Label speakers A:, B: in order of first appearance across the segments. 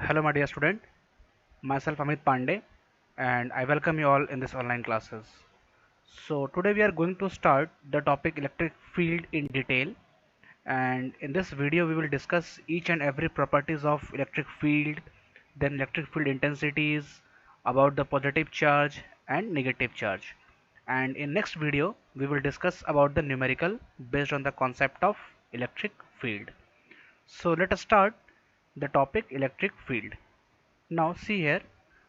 A: Hello, my dear student. Myself Amit Pandey, and I welcome you all in this online classes. So today we are going to start the topic electric field in detail, and in this video we will discuss each and every properties of electric field, then electric field intensities, about the positive charge and negative charge. And in next video we will discuss about the numerical based on the concept of electric field. So let us start the topic electric field. Now see here,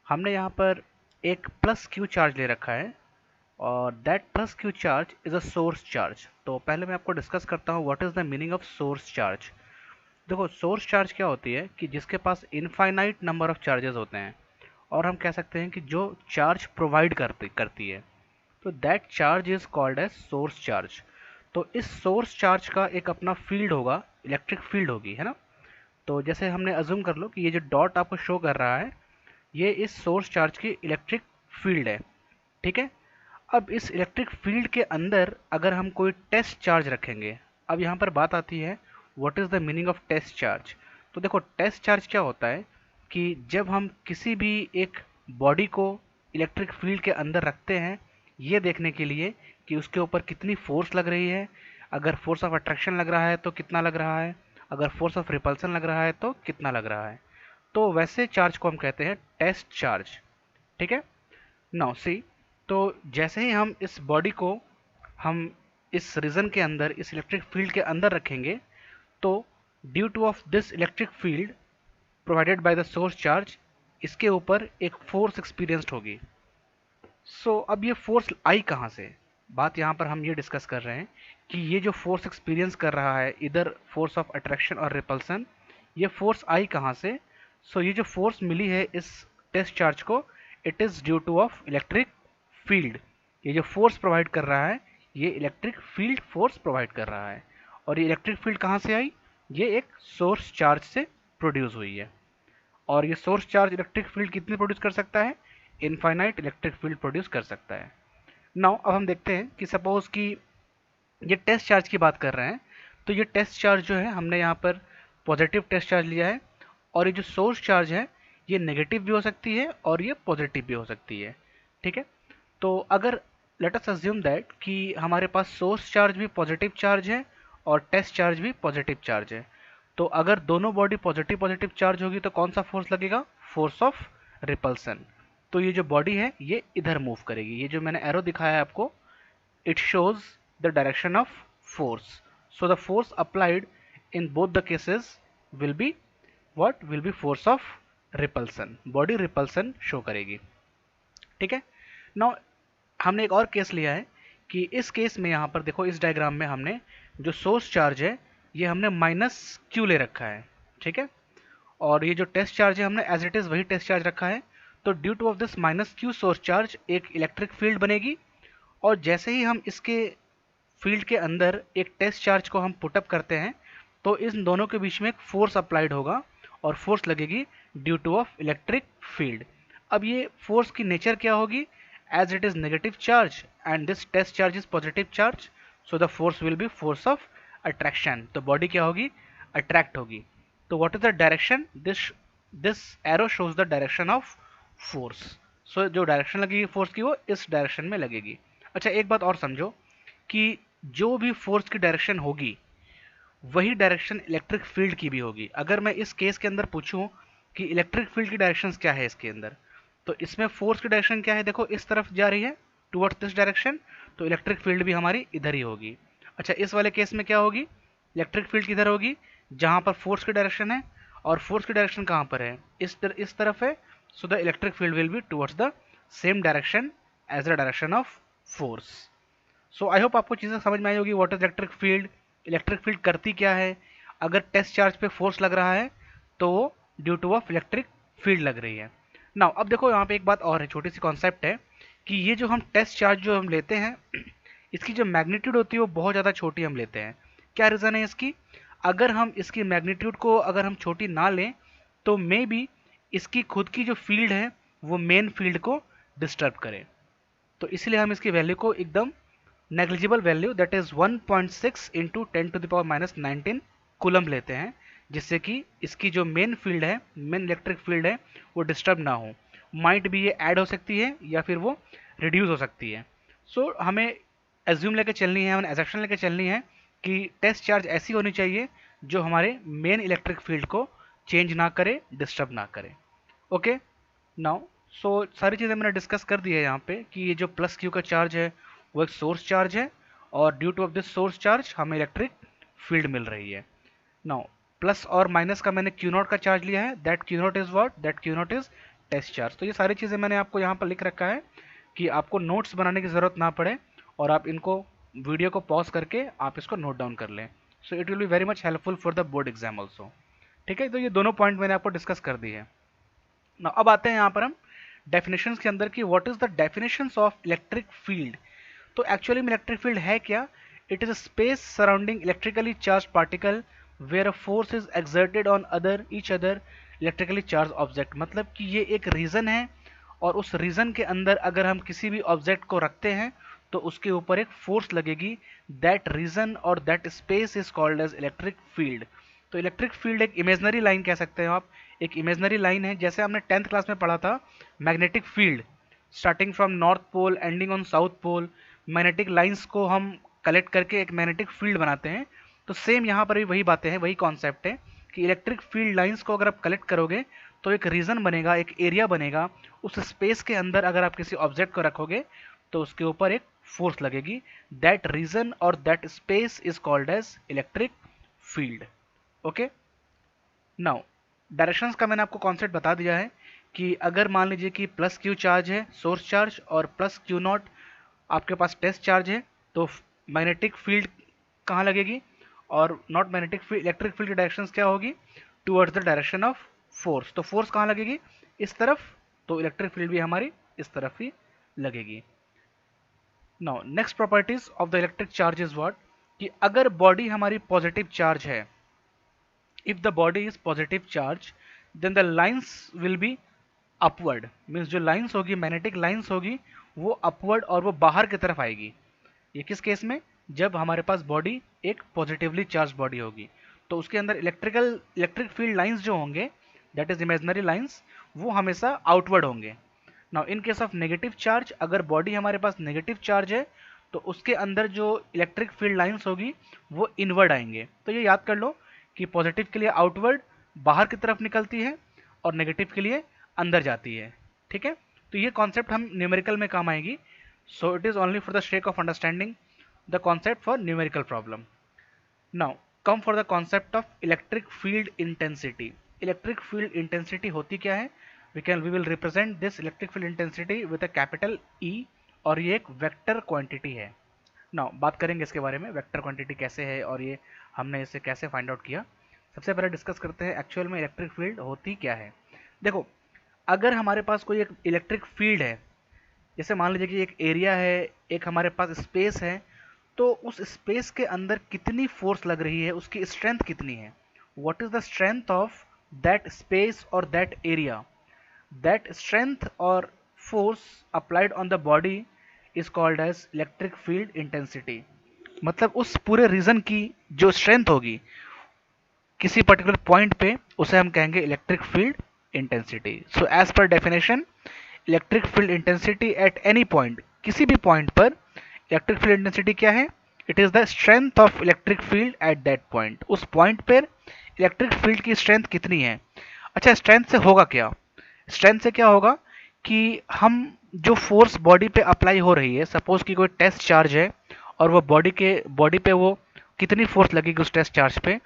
A: हमने यहाँ पर एक plus Q charge ले रखा है और that plus Q charge is a source charge. तो पहले मैं आपको डिस्कस करता हूँ what is the meaning of source charge. देखो, सोर्स चार्ज क्या होती है कि जिसके पास इनफाइनाइट नंबर ऑफ चार्जेस होते हैं और हम कह सकते हैं कि जो चार्ज प्रोवाइड करती है, तो that charge is called as source charge. तो इस सोर्स चार्ज का एक अपना फील्ड होगा, इलेक्ट्रिक फील्ड होगी, है ना। तो जैसे हमने अज्यूम कर लो कि ये जो डॉट आपको शो कर रहा है ये इस सोर्स चार्ज की इलेक्ट्रिक फील्ड है, ठीक है। अब इस इलेक्ट्रिक फील्ड के अंदर अगर हम कोई टेस्ट चार्ज रखेंगे, अब यहाँ पर बात आती है what is the meaning of test charge. तो देखो, टेस्ट चार्ज क्या होता है कि जब हम किसी भी एक बॉडी को इलेक्ट्रिक फील्ड के अंदर रखते हैं ये देखने के लिए कि उसके ऊपर कितनी फोर्स लग रही है, अगर फोर्स ऑफ अट्रैक्शन लग रहा है तो कितना लग रहा है, अगर फोर्स ऑफ रिपल्सन लग रहा है तो कितना लग रहा है। तो वैसे चार्ज को हम कहते हैं टेस्ट चार्ज, ठीक है। नाउ सी, तो जैसे ही हम इस बॉडी को हम इस रीजन के अंदर, इस इलेक्ट्रिक फील्ड के अंदर रखेंगे, तो due to of this electric field provided by the source charge, इसके ऊपर एक फोर्स एक्सपीरियंस्ड होगी। सो अब ये फोर्स आई कहाँ से, बात यहाँ पर हम ये डिस्कस कर रहे हैं कि ये जो फोर्स एक्सपीरियंस कर रहा है इधर फोर्स ऑफ अट्रैक्शन और रिपल्सन, ये फोर्स आई कहाँ से। सो ये जो फोर्स मिली है इस टेस्ट चार्ज को, it is due to of electric field. ये जो फोर्स प्रोवाइड कर रहा है ये इलेक्ट्रिक फील्ड फोर्स प्रोवाइड कर रहा है। और ये इलेक्ट्रिक फील्ड कहाँ से आई, ये एक सोर्स चार्ज से प्रोड्यूस हुई है। और ये सोर्स चार्ज इलेक्ट्रिक फील्ड कितनी प्रोड्यूस कर सकता है, इनफाइनाइट इलेक्ट्रिक फील्ड प्रोड्यूस कर सकता है। नाउ अब हम देखते हैं कि सपोज कि ये टेस्ट चार्ज की बात कर रहे हैं, तो ये टेस्ट चार्ज जो है हमने यहाँ पर पॉजिटिव टेस्ट चार्ज लिया है, और ये जो सोर्स चार्ज है ये नेगेटिव भी हो सकती है और ये पॉजिटिव भी हो सकती है, ठीक है। तो अगर लेट अस अज्यूम दैट कि हमारे पास सोर्स चार्ज भी पॉजिटिव चार्ज है और टेस्ट चार्ज भी पॉजिटिव चार्ज है, तो अगर दोनों बॉडी पॉजिटिव पॉजिटिव चार्ज होगी तो कौन सा फोर्स लगेगा, फोर्स ऑफ रिपल्सन। तो ये जो बॉडी है ये इधर मूव करेगी, ये जो मैंने एरो दिखाया है आपको, it shows the direction of force. So the force applied in both the cases will be what, will be force of repulsion, body repulsion show करेगी, ठीक है। नाउ हमने एक और केस लिया है कि इस केस में यहाँ पर देखो, इस डायग्राम में हमने जो सोर्स चार्ज है ये हमने माइनस क्यू ले रखा है, ठीक है। और ये जो टेस्ट चार्ज है हमने एज इट इज़ वही टेस्ट चार्ज रखा है। तो due to of this minus Q source charge एक इलेक्ट्रिक फील्ड बनेगी, और जैसे ही हम इसके फील्ड के अंदर एक टेस्ट चार्ज को हम पुटअप करते हैं तो इन दोनों के बीच में एक फोर्स अप्लाइड होगा और फोर्स लगेगी due to of electric field. अब ये फोर्स की नेचर क्या होगी, as it is negative charge and this test charge is positive charge, so the force will be force of attraction. तो बॉडी क्या होगी, अट्रैक्ट होगी। तो what is the direction, this arrow shows the direction of force. So जो direction लगेगी force की वो इस डायरेक्शन में लगेगी। अच्छा, एक बात और समझो कि जो भी फोर्स की डायरेक्शन होगी वही डायरेक्शन इलेक्ट्रिक फील्ड की भी होगी। अगर मैं इस केस के अंदर पूछूं कि इलेक्ट्रिक फील्ड की डायरेक्शंस क्या है इसके अंदर, तो इसमें फोर्स की डायरेक्शन क्या है, देखो इस तरफ जा रही है टुवर्ड्स दिस डायरेक्शन, तो इलेक्ट्रिक फील्ड भी हमारी इधर ही होगी। अच्छा, इस वाले केस में क्या होगी, इलेक्ट्रिक फील्ड किधर होगी, जहाँ पर फोर्स की डायरेक्शन है, और फोर्स की डायरेक्शन कहाँ पर है, इस तरफ है। So the electric field will be towards the same direction as the direction of force. So I hope आपको चीज़ें समझ में आई होगी, व्हाट इज इलेक्ट्रिक फील्ड करती क्या है, अगर टेस्ट चार्ज पे फोर्स लग रहा है तो वो due to of electric field लग रही है। नाउ अब देखो यहाँ पे एक बात और है, छोटी सी कॉन्सेप्ट है कि ये जो हम टेस्ट चार्ज जो हम लेते हैं इसकी जो मैग्नीट्यूड होती है वो बहुत ज़्यादा छोटी हम लेते हैं। क्या रीज़न है इसकी, अगर हम इसकी मैग्नीट्यूड को अगर हम छोटी ना लें तो मे बी इसकी खुद की जो फील्ड है वो मेन फील्ड को डिस्टर्ब करे। तो इसलिए हम इसकी वैल्यू को एकदम negligible value, that is 1.6 into 10 to the power -19 coulomb लेते हैं, जिससे कि इसकी जो मेन फील्ड है, मेन इलेक्ट्रिक फील्ड है, वो डिस्टर्ब ना हो। माइट भी ये ऐड हो सकती है या फिर वो रिड्यूस हो सकती है। सो हमें एज्यूम लेके चलनी है, हमें एजप्शन लेके चलनी है कि टेस्ट चार्ज ऐसी होनी चाहिए जो हमारे मेन इलेक्ट्रिक फील्ड को चेंज ना करे, डिस्टर्ब ना करे। ओके, नाउ सो सारी चीज़ें मैंने डिस्कस कर दी है यहाँ पे कि ये जो प्लस क्यू का चार्ज है वो एक सोर्स चार्ज है, और due to of this source charge हमें इलेक्ट्रिक फील्ड मिल रही है। नाउ प्लस और माइनस का मैंने क्यू नॉट का चार्ज लिया है, that Q not is what, that Q not is test charge. तो ये सारी चीज़ें मैंने आपको यहाँ पर लिख रखा है कि आपको नोट्स बनाने की ज़रूरत ना पड़े, और आप इनको वीडियो को पॉज करके आप इसको नोट डाउन कर लें। So it will be very much helpful for the board exam also. ठीक है, तो ये दोनों पॉइंट मैंने आपको डिस्कस कर दी है। ना अब आते हैं यहाँ पर हम डेफिनेशंस के अंदर कि what is the definitions of electric field. तो एक्चुअली में इलेक्ट्रिक फील्ड है क्या? It is a space surrounding electrically charge particle where a force is exerted on other each other electrically charge object. मतलब कि ये एक रीजन है, और उस रीजन के अंदर अगर हम किसी भी ऑब्जेक्ट को रखते हैं तो उसके ऊपर एक फोर्स लगेगी। दैट रीजन और that space is called as electric field. तो इलेक्ट्रिक फील्ड एक इमेजनरी लाइन कह सकते हो आप, एक इमेजनरी लाइन है। जैसे हमने 10th क्लास में पढ़ा था magnetic field, starting from north pole ending on south pole, magnetic lines को हम कलेक्ट करके एक मैग्नेटिक फील्ड बनाते हैं। तो सेम यहाँ पर भी वही बातें हैं, वही कॉन्सेप्ट है कि इलेक्ट्रिक फील्ड लाइंस को अगर आप कलेक्ट करोगे तो एक रीजन बनेगा, एक एरिया बनेगा। उस स्पेस के अंदर अगर आप किसी ऑब्जेक्ट को रखोगे तो उसके ऊपर एक फोर्स लगेगी। दैट रीजन और that space is called as electric field. Okay, now directions का मैंने आपको कॉन्सेप्ट बता दिया है कि अगर मान लीजिए कि प्लस क्यू चार्ज है सोर्स चार्ज, और प्लस क्यू नॉट आपके पास टेस्ट चार्ज है, तो मैग्नेटिक फील्ड कहाँ लगेगी, और not magnetic field, electric field की डायरेक्शंस क्या होगी, towards the direction of force. तो फोर्स कहाँ लगेगी, इस तरफ, तो इलेक्ट्रिक फील्ड भी हमारी इस तरफ ही लगेगी। Now next properties of the electric charge is what, कि अगर बॉडी हमारी पॉजिटिव चार्ज है, if the body is positive charge then the lines will be upward, means जो लाइंस होगी, मैग्नेटिक लाइंस होगी, वो अपवर्ड और वो बाहर की तरफ आएगी। ये किस केस में, जब हमारे पास बॉडी एक पॉजिटिवली चार्ज बॉडी होगी, तो उसके अंदर इलेक्ट्रिक फील्ड लाइंस जो होंगे, दैट इज इमेजनरी लाइंस, वो हमेशा आउटवर्ड होंगे। Now in case of negative charge, अगर बॉडी हमारे पास नेगेटिव चार्ज है तो उसके अंदर जो इलेक्ट्रिक फील्ड लाइंस होगी वो इनवर्ड आएंगे। तो ये याद कर लो कि पॉजिटिव के लिए आउटवर्ड बाहर की तरफ निकलती है, और नेगेटिव के लिए अंदर जाती है। ठीक है, तो ये कॉन्सेप्ट हम न्यूमेरिकल में काम आएगी। So it is only for the sake of understanding the concept for numerical problem. Now come for the concept of electric field intensity. Electric field intensity होती क्या है? We will represent this electric field intensity with a capital E, और ये एक vector quantity है। Now बात करेंगे इसके बारे में, वेक्टर क्वांटिटी कैसे है और ये हमने इसे कैसे फाइंड आउट किया। सबसे पहले डिस्कस करते हैं एक्चुअल में इलेक्ट्रिक फील्ड होती क्या है। देखो, अगर हमारे पास कोई एक इलेक्ट्रिक फील्ड है, जैसे मान लीजिए कि एक एरिया है, एक हमारे पास स्पेस है, तो उस स्पेस के अंदर कितनी फोर्स लग रही है, उसकी स्ट्रेंथ कितनी है, what is the strength of that space और दैट एरिया, दैट स्ट्रेंथ और force applied on the body is called as electric field intensity. मतलब उस पूरे रीजन की जो स्ट्रेंथ होगी किसी पर्टिकुलर पॉइंट पे, उसे हम कहेंगे electric field intensity. So as per definition, electric field intensity at any point, किसी भी पॉइंट पर इलेक्ट्रिक फील्ड इंटेंसिटी क्या है, it is the strength of electric field at that point. उस पॉइंट पर इलेक्ट्रिक फील्ड की स्ट्रेंथ कितनी है। अच्छा, स्ट्रेंथ से होगा क्या, स्ट्रेंथ से क्या होगा कि हम जो फोर्स बॉडी पे अप्लाई हो रही है, सपोज कि कोई टेस्ट चार्ज है और वो बॉडी पे वो कितनी फोर्स लगेगी उस टेस्ट चार्ज पे,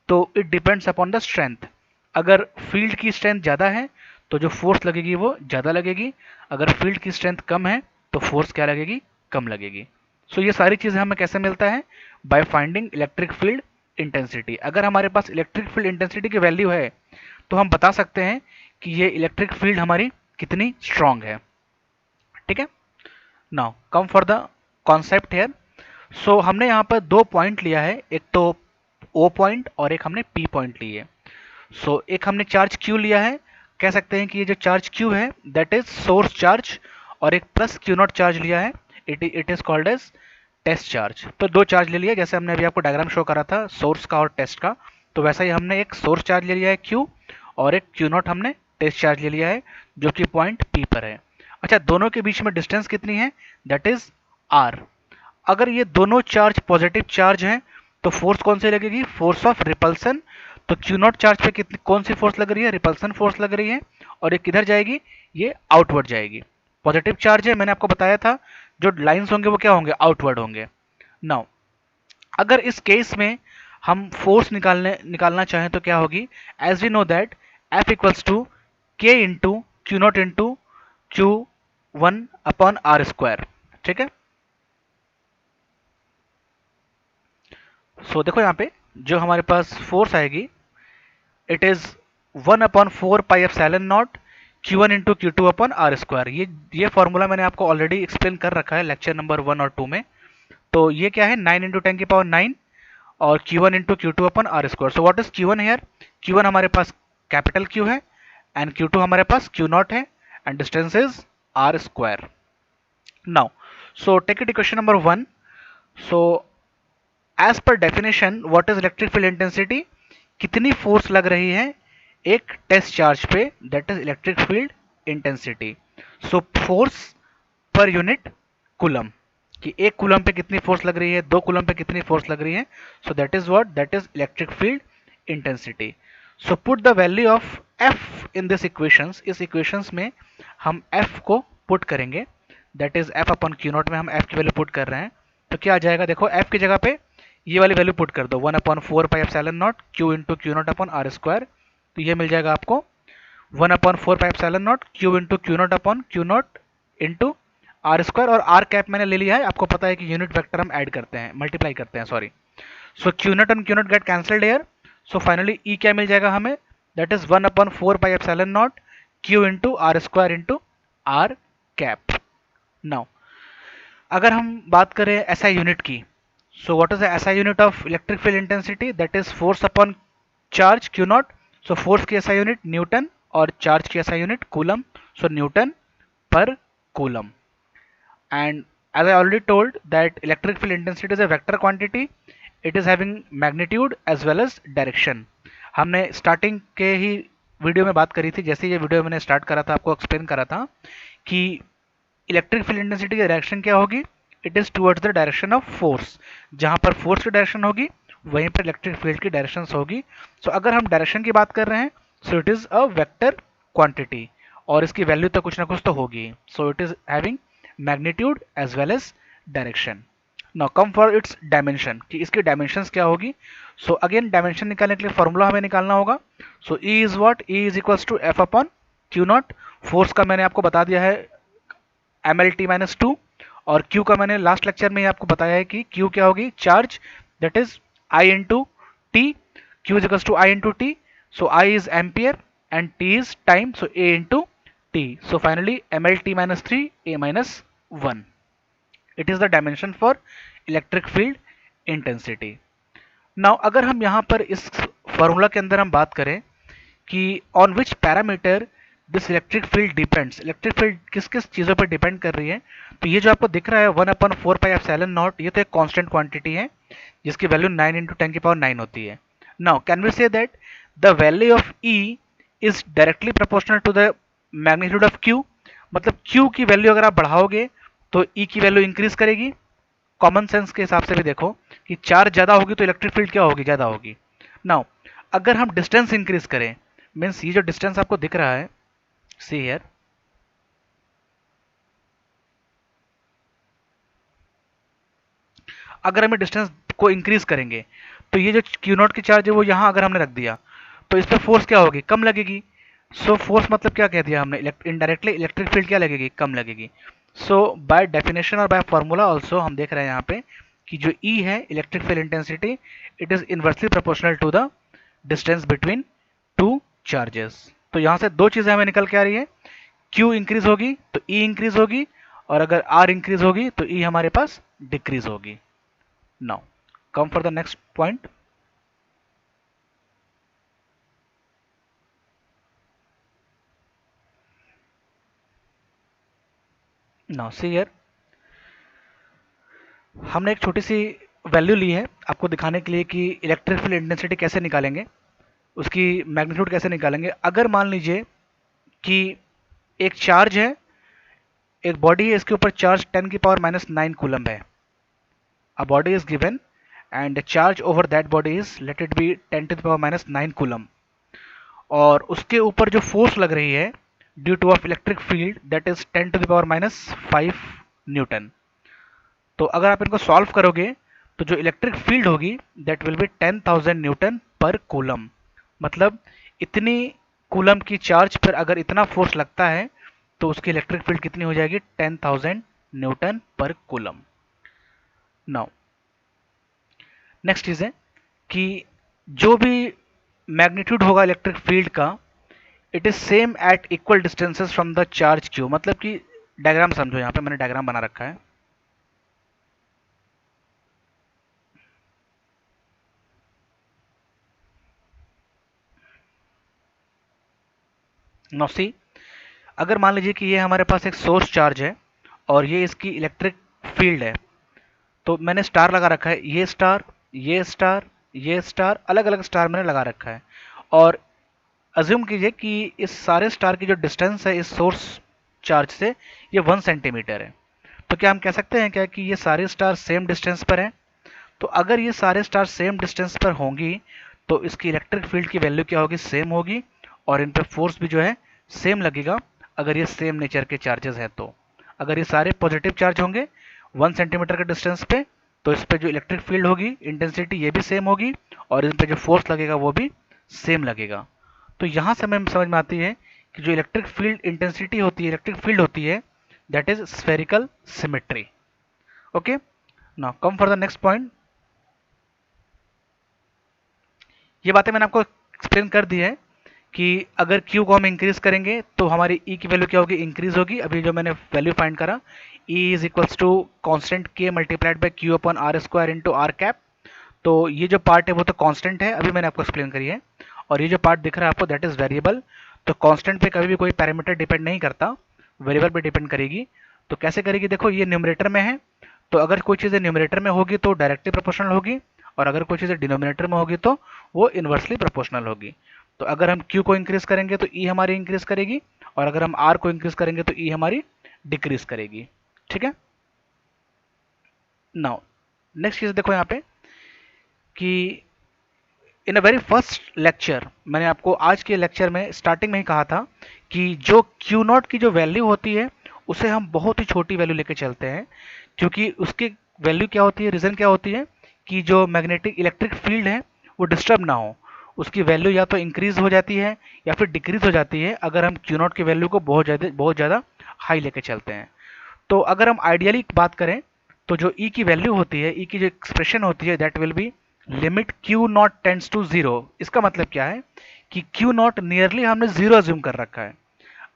A: तो it depends upon the strength. अगर फील्ड की स्ट्रेंथ ज़्यादा है तो जो फोर्स लगेगी वो ज़्यादा लगेगी, अगर फील्ड की स्ट्रेंथ कम है तो फोर्स क्या लगेगी, कम लगेगी। सो ये सारी चीज़ें हमें कैसे मिलता है, by finding electric field intensity. अगर हमारे पास इलेक्ट्रिक फील्ड इंटेंसिटी की वैल्यू है तो हम बता सकते हैं कि ये इलेक्ट्रिक फील्ड हमारी कितनी स्ट्रांग है। ठीक है, now come for the concept here. So हमने यहाँ पर दो पॉइंट लिया है, एक तो O पॉइंट और एक हमने P पॉइंट ली है। सो एक हमने चार्ज Q लिया है, कह सकते हैं कि ये जो चार्ज Q है दैट इज सोर्स चार्ज, और एक प्लस Q नॉट चार्ज लिया है, it is called as test charge. तो दो चार्ज ले लिया, जैसे हमने अभी आपको डायग्राम शो करा था सोर्स का और टेस्ट का, तो वैसा ही हमने एक सोर्स चार्ज ले लिया है Q और एक Q नॉट हमने टेस्ट चार्ज ले लिया है जो कि पॉइंट P पर है। अच्छा, दोनों के बीच में डिस्टेंस कितनी है, दैट इज R। अगर ये दोनों चार्ज पॉजिटिव चार्ज हैं तो फोर्स कौन सी लगेगी, फोर्स ऑफ रिपल्सन। तो Q नॉट चार्ज पे कितनी कौन सी फोर्स लग रही है, रिपल्सन फोर्स लग रही है, और ये किधर जाएगी, ये आउटवर्ड जाएगी। पॉजिटिव चार्ज है, मैंने आपको बताया था जो लाइंस होंगे वो क्या होंगे, आउटवर्ड होंगे। नाउ अगर इस केस में हम फोर्स निकालना चाहें तो क्या होगी, as we know that F equals to k into q not into q one upon r squared. ठीक है, सो देखो यहाँ पे जो हमारे पास फोर्स आएगी it is 1/4 pi epsilon not Q1 into q two upon r squared. ये फॉर्मूला मैंने आपको ऑलरेडी एक्सप्लेन कर रखा है लेक्चर नंबर 1 और 2 में। तो ये क्या है, 9 इंटू 10⁻9 और Q1 into q two upon r square. So what is Q1 here, Q1 हमारे पास कैपिटल Q है एंड Q2 हमारे पास Q नॉट है and distance is r square. Now so take it equation number 1। So as per definition what is electric field intensity, कितनी force लग रही है एक टेस्ट चार्ज पे, that is electric field intensity. So force per unit coulomb, कि एक coulomb पे कितनी फोर्स लग रही है, दो कूलम पे कितनी फोर्स लग रही है। So that is what, that is electric field intensity. So put the value of F in this equations, इस इक्वेशंस में हम एफ को पुट करेंगे, that is F upon q not में हम एफ की वैल्यू पुट कर रहे हैं। तो क्या आ जाएगा, देखो एफ की जगह पे ये वाली वैल्यू पुट कर दो, 1/4 pi epsilon not q into q naught upon r square. तो ये मिल जाएगा आपको 1/4 pi epsilon not q into q naught upon q not into r square, और आर कैप मैंने ले लिया है, आपको पता है कि यूनिट वेक्टर हम ऐड करते हैं, मल्टीप्लाई करते हैं, sorry. So q not and q not get cancelled here. So finally e क्या मिल जाएगा हमें, that is 1/4 pi epsilon not q into r squared into r cap. Now अगर हम बात करें एसआई यूनिट की, so what is the SI unit of electric field intensity, that is force upon charge Q naught। so force की SI unit Newton और charge की SI unit coulomb, so Newton per coulomb। and as I already told that electric field intensity is a vector quantity, it is having magnitude as well as direction। हमने starting के ही video में बात करी थी, जैसे ये video मैंने start करा था आपको एक्सप्लेन करा था कि इलेक्ट्रिक फील्ड इंटेंसिटी की डायरेक्शन क्या होगी, it is towards the direction of force. जहां पर फोर्स की डायरेक्शन होगी वहीं पर इलेक्ट्रिक फील्ड की डायरेक्शन होगी। सो अगर हम डायरेक्शन की बात कर रहे हैं so it is a vector quantity और इसकी वैल्यू तो कुछ ना कुछ तो होगी। So it is having magnitude as well as direction. Now come for its dimension, कि इसकी डायमेंशंस क्या होगी। सो अगेन डायमेंशन निकालने के लिए फॉर्मूला हमें निकालना होगा। So e is what, e is equals to f upon q not. Force का मैंने आपको बता दिया है MLT-2 और Q का मैंने लास्ट लेक्चर में ही आपको बताया है कि Q क्या होगी, charge, that is I into t, Q is equals to I into t. So I is ampere and T is time, so A into t. So finally MLT-3 A-1, it is the dimension for electric field intensity. Now अगर हम यहाँ पर इस formula के अंदर हम बात करें कि on which parameter this electric field depends, electric field किस किस चीज़ों पर डिपेंड कर रही है, तो ये जो आपको दिख रहा है 1/4 पाई एप्सिलॉन नॉट, ये तो एक कांस्टेंट क्वांटिटी है जिसकी वैल्यू 9 इंटू 10⁻9 होती है। Now can we say that the value of e is directly proportional to the magnitude of q. मतलब क्यू की वैल्यू अगर आप बढ़ाओगे तो ई की वैल्यू इंक्रीज करेगी। कॉमन सेंस के हिसाब से भी देखो कि चार्ज ज़्यादा होगी तो इलेक्ट्रिक फील्ड क्या होगी, ज़्यादा होगी। नाउ अगर हम डिस्टेंस इंक्रीज करें, मीन्स ये जो डिस्टेंस आपको दिख रहा है, सी हियर, अगर हमें डिस्टेंस को इंक्रीज करेंगे तो ये जो क्यू नॉट की चार्ज है वो यहाँ अगर हमने रख दिया तो इस पर फोर्स क्या होगी, कम लगेगी। सो फोर्स मतलब क्या कह दिया हमने, इनडायरेक्टली इलेक्ट्रिक फील्ड क्या लगेगी, कम लगेगी। सो बाय डेफिनेशन और बाय फॉर्मूला ऑल्सो हम देख रहे हैं यहाँ पे कि जो ई है electric field intensity, it is inversely proportional to the distance between two charges. तो यहाँ से दो चीज़ें हमें निकल के आ रही है, क्यू इंक्रीज होगी तो ई इंक्रीज होगी, और अगर आर इंक्रीज होगी तो ई हमारे पास डिक्रीज होगी। Now come for the next point. Now see here, हमने एक छोटी सी वैल्यू ली है आपको दिखाने के लिए कि इलेक्ट्रिक फील्ड इंटेंसिटी कैसे निकालेंगे, उसकी मैग्नीट्यूड कैसे निकालेंगे। अगर मान लीजिए कि एक चार्ज है, एक बॉडी है, इसके ऊपर चार्ज 10⁻⁹ कूलम है। A body is given and the charge over that body is let it be 10⁻⁹ coulomb, और उसके ऊपर जो फोर्स लग रही है due to of electric field that is 10⁻⁵ Newton. तो अगर आप इनको सॉल्व करोगे तो जो इलेक्ट्रिक फील्ड होगी दैट विल बी 10,000 न्यूटन पर कूलम। मतलब इतनी कूलम की चार्ज पर अगर इतना फोर्स लगता है तो उसकी इलेक्ट्रिक फील्ड कितनी हो जाएगी, 10,000 न्यूटन पर कूलम। नाउ नेक्स्ट चीज़ है कि जो भी मैग्नीट्यूड होगा इलेक्ट्रिक फील्ड का, it is same at equal distances from the charge q. मतलब कि डायग्राम समझो, यहाँ पे मैंने डायग्राम बना रखा है। नाउ सी, अगर मान लीजिए कि ये हमारे पास एक सोर्स चार्ज है और ये इसकी इलेक्ट्रिक फील्ड है, तो मैंने स्टार लगा रखा है, ये स्टार, ये स्टार, ये स्टार, अलग अलग स्टार मैंने लगा रखा है। और अज्यूम कीजिए कि इस सारे स्टार की जो डिस्टेंस है इस सोर्स चार्ज से ये 1 सेंटीमीटर है। तो क्या हम कह सकते हैं क्या कि ये सारे स्टार सेम डिस्टेंस पर हैं? तो अगर ये सारे स्टार सेम डिस्टेंस पर होंगी तो इसकी इलेक्ट्रिक फील्ड की वैल्यू क्या होगी, सेम होगी, और इन पर फोर्स भी जो है सेम लगेगा अगर ये सेम नेचर के चार्जेस हैं। तो अगर ये सारे पॉजिटिव चार्ज होंगे 1 सेंटीमीटर के डिस्टेंस पे, तो इस पर जो इलेक्ट्रिक फील्ड होगी इंटेंसिटी ये भी सेम होगी, और इन पर जो फोर्स लगेगा वो भी सेम लगेगा। तो यहाँ से हमें समझ में आती है कि जो इलेक्ट्रिक फील्ड इंटेंसिटी होती है, इलेक्ट्रिक फील्ड होती है, that is spherical symmetry. Okay, now come for the next point. ये बातें मैंने आपको एक्सप्लेन कर दी है कि अगर Q को हम इंक्रीज करेंगे तो हमारी E की वैल्यू क्या होगी, इंक्रीज होगी। अभी जो मैंने वैल्यू फाइंड करा, E is equals to constant K multiplied by Q upon R square into R cap. तो ये जो पार्ट है वो तो कांस्टेंट है, अभी मैंने आपको एक्सप्लेन करी है। और ये जो पार्ट दिख रहा है आपको दैट इज वेरिएबल। तो कांस्टेंट पे कभी भी कोई पैरामीटर डिपेंड नहीं करता, वेरिएबल पे डिपेंड करेगी। तो कैसे करेगी, देखो ये न्यूमरेटर में है, तो अगर कोई चीज़ न्यूमरेटर में होगी तो डायरेक्टली प्रोपोर्शनल होगी, और अगर कोई चीज़ डिनोमिनेटर में होगी तो वो इन्वर्सली प्रोपोर्शनल होगी। तो अगर हम Q को इंक्रीज करेंगे तो E हमारी इंक्रीज करेगी, और अगर हम R को इंक्रीज करेंगे तो E हमारी डिक्रीज करेगी। ठीक है। नाउ नेक्स्ट चीज़ देखो यहाँ पे कि इन अ वेरी फर्स्ट लेक्चर मैंने आपको आज के लेक्चर में स्टार्टिंग में ही कहा था कि जो Q0 की जो वैल्यू होती है उसे हम बहुत ही छोटी वैल्यू लेके चलते हैं, क्योंकि उसकी वैल्यू क्या होती है, रीज़न क्या होती है कि जो मैग्नेटिक इलेक्ट्रिक फील्ड है वो डिस्टर्ब ना हो। उसकी वैल्यू या तो इंक्रीज हो जाती है या फिर डिक्रीज हो जाती है अगर हम Q0 की वैल्यू को बहुत ज़्यादा हाई लेके चलते हैं। तो अगर हम आइडियली बात करें तो जो E की वैल्यू होती है, E की जो एक्सप्रेशन होती है that will be limit Q0 tends to 0। इसका मतलब क्या है कि Q0 नियरली हमने 0 अज्यूम कर रखा है।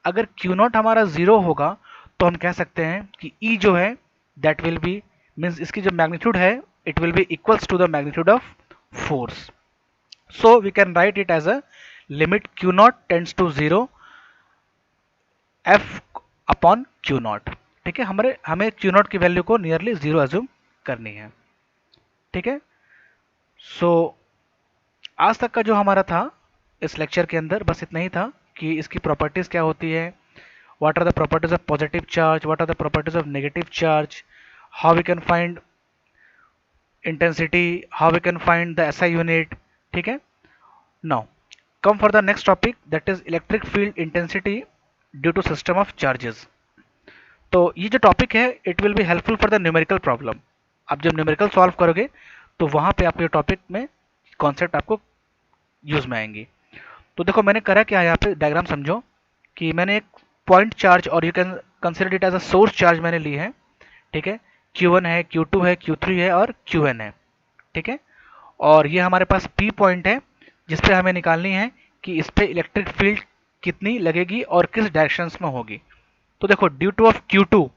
A: अगर Q0 हमारा 0 होगा तो हम कह सकते हैं कि E जो है दैट विल बी मीन्स इसकी जो मैग्नीट्यूड है it will be equals to the magnitude of force. So we can write it as a limit Q0 tends to 0 F upon Q0। ठीक है, हमें Q0 की वैल्यू को नियरली 0 अज्यूम करनी है। ठीक है, सो आज तक का जो हमारा था इस लेक्चर के अंदर बस इतना ही था कि इसकी प्रॉपर्टीज क्या होती है, what are the properties of positive charge, what are the properties of negative charge, how we can find intensity, how we can find the SI unit. ठीक है, now come for the next topic that is electric field intensity due to system of charges. तो ये जो topic है it will be helpful for the numerical problem. आप जब numerical solve करोगे तो वहाँ पे आपको ये टॉपिक में कॉन्सेप्ट आपको यूज में आएंगी। तो देखो मैंने करा क्या है, यहाँ पे डायग्राम समझो कि मैंने एक पॉइंट चार्ज और you can consider it as a source charge मैंने ली है। ठीक है, Q1 है, Q2 है, Q3 है और Qn है। ठीक है, और ये हमारे पास P पॉइंट है जिसपे हमें निकालनी है कि इस पे इलेक्ट्रिक फील्ड कितनी लगेगी और किस डायरेक्शन में होगी। तो देखो ड्यू टू ऑफ Q2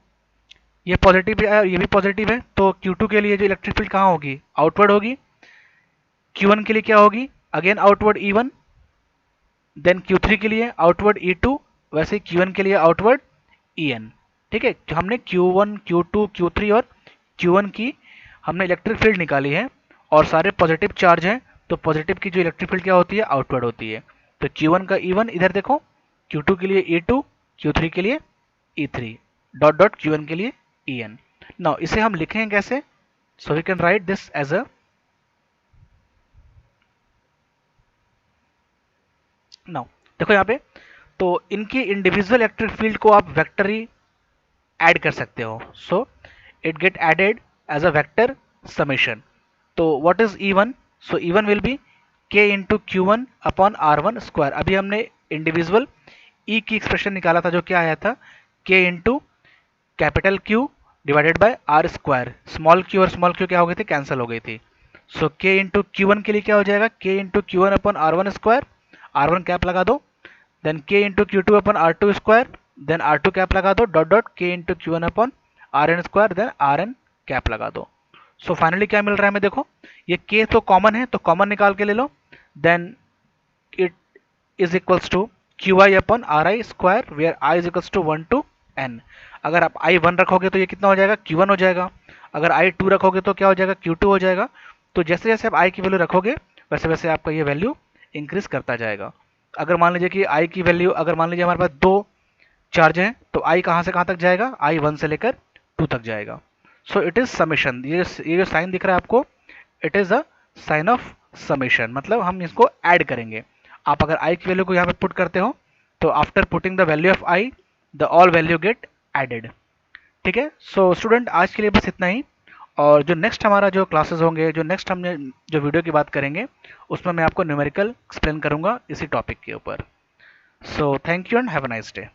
A: ये पॉजिटिव है और ये भी पॉजिटिव है, तो Q2 के लिए जो इलेक्ट्रिक फील्ड कहाँ होगी, आउटवर्ड होगी। Q1 के लिए क्या होगी, again outward E1, then Q3 के लिए आउटवर्ड E2, वैसे ही Q1 के लिए आउटवर्ड En। ठीक है, हमने Q1, Q2, Q3 और Q1 की हमने इलेक्ट्रिक फील्ड निकाली है और सारे पॉजिटिव चार्ज हैं, तो पॉजिटिव की जो इलेक्ट्रिक फील्ड क्या होती है, आउटवर्ड होती है। तो Q1 का E1 इधर देखो, Q2 के लिए E2, Q3 के लिए E3, डॉट डॉट Q1 के लिए En। नाउ इसे हम लिखेंगे कैसे? So we can write this as a, now देखो यहाँ पे, तो इनकी इंडिविजुअल इलेक्ट्रिक फील्ड को आप वेक्टरी ऐड कर सकते हो। So it get added as a vector summation. तो what is E1? So E1 will be K into Q1 upon R1 squared. अभी हमने इंडिविजुअल E की एक्सप्रेशन निकाला था, जो क्या आया था, K into capital Q divided by R square. Small q और स्मॉल q क्या हो गई थी, कैंसिल हो गई थी। सो K इंटू Q1 के लिए क्या हो जाएगा, K into Q1 upon R1 square, R1 cap लगा दो, then K into Q2 upon R2 square, then R2 cap लगा दो, dot dot K into Q1 upon Rn square, then Rn cap लगा दो। सो फाइनली क्या मिल रहा है हमें, देखो ये K तो कॉमन है, तो कॉमन निकाल के ले लो, then it is equals to Qi upon Ri square, where I is equals to 1 to n। अगर आप I1 रखोगे तो ये कितना हो जाएगा, Q1 हो जाएगा। अगर I2 रखोगे तो क्या हो जाएगा, Q2 हो जाएगा। तो जैसे जैसे आप I की वैल्यू रखोगे वैसे वैसे आपका ये वैल्यू इंक्रीज करता जाएगा। अगर मान लीजिए कि I की वैल्यू, अगर मान लीजिए हमारे पास दो चार्ज हैं, तो I कहाँ से कहाँ तक जाएगा, I 1 से लेकर 2 तक जाएगा। So it is summation. ये जो साइन दिख रहा है आपको, it is a sign of summation, मतलब हम इसको ऐड करेंगे। आप अगर I की वैल्यू को यहाँ पे पुट करते हो, तो after putting the value of I, the all value get added. ठीक है। सो स्टूडेंट, आज के लिए बस इतना ही। और जो नेक्स्ट हमारा जो क्लासेस होंगे, जो नेक्स्ट हमने जो वीडियो की बात करेंगे, उसमें मैं आपको न्यूमेरिकल एक्सप्लेन करूंगा इसी टॉपिक के ऊपर। So thank you and have a nice day.